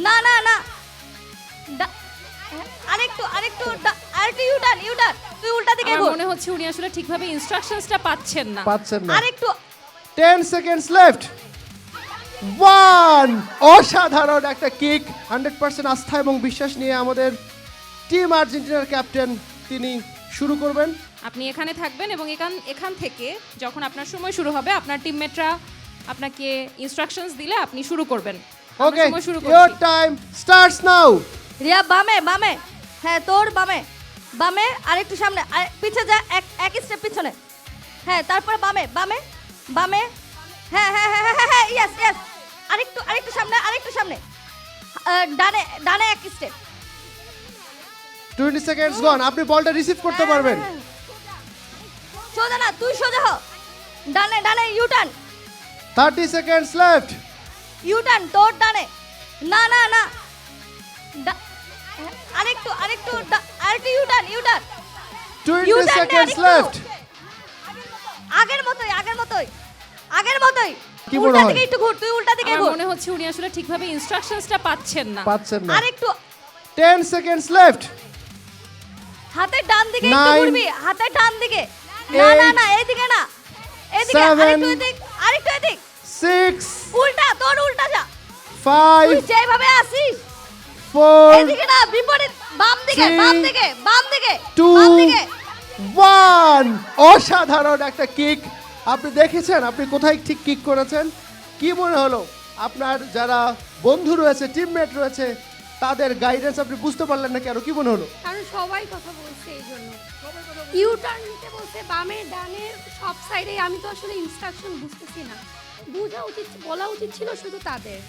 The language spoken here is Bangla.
না না না ডা- আরেকটু আরেকটু আরেকটু ইউটার্ন ইউটার্ন তুই উল্টা দিকে আমার ঘোর মনে হচ্ছে উনি আসলে ঠিকভাবে ইনস্ট্রাকশনসটা পাচ্ছেন না। পাচ্ছেন না। আরেকটু 10 সেকেন্ডস লেফট। 1 অসাধারণ একটা কিক। 100% আস্থা এবং বিশ্বাস নিয়ে আমাদের টিম আর্জেন্টিনার ক্যাপ্টেন তিনি শুরু করবেন। আপনি এখানে থাকবেন এবং এখান থেকে যখন আপনার সময় শুরু হবে আপনার টিমমেটরা আপনাকে ইনস্ট্রাকশনস দিলে আপনি শুরু করবেন। আমরা ওকে, সময় শুরু ইওর করছি। Time starts now. রিয়া বামে বামে হ্যাঁ তোর বামে বামে আরেকটু সামনে পিছে যা এক স্টেপ পিছনে হ্যাঁ তারপর বামে বামে বামে হ্যাঁ হ্যাঁ হ্যাঁ হ্যাঁ হ্যাঁ ইয়েস ইয়েস আরেকটু সামনে ডানে ডানে এক স্টেপ 20 সেকেন্ডস গন। আপনি বলটা রিসিভ করতে পারবেন। সোজা না তুই সোজা হ ডানে ডানে ইউটার্ন 30 সেকেন্ডস লেফট। ইউটার্ন তোর ডানে না না না ডা- আরেকটু ইউটার্ন ইউটার্ন 20 U-turn সেকেন্ডস আরেকটু। লেফট। আগের মতোই কি মনে উল্টা হয়? দিকে একটু ঘুর তুই উল্টা দিকে আমার ঘুর মনে হচ্ছে উনি আসলে ঠিকভাবে ইনস্ট্রাকশনসটা পাচ্ছেন না। পাচ্ছেন না। আরেকটু 10 সেকেন্ডস লেফট। হাতের ডান দিকে একটু 9, ঘুরবি হাতের ডান দিকে না না 8, না এইদিকে না এদিকে 7, আরেকটু এদিক 6, উল্টা তোর উল্টা যা 5, তুই যেভাবে আসিস 4, এদিকে না বিপরীত বাম দিকে 3, বাম দিকে বাম দিকে 2, বাম দিকে 1 অসাধারণ একটা কিক। আপনি দেখেছেন আপনি কোথায় ঠিক কিক করেছেন? কি মনে হলো? আপনার যারা বন্ধু রয়েছে, টিমমেট রয়েছে, তাদের গাইডেন্স আপনি বুঝতে পারলেন না কেন? কি মনে হলো? কারণ সবাই কথা বলছে এই জন্য ইউটার্ন নিতে বলছে বামে ডানে সব সাইডে আমি তো আসলে ইনস্ট্রাকশন বুঝতেছি না বলা উচিত ছিল শুধু তাদের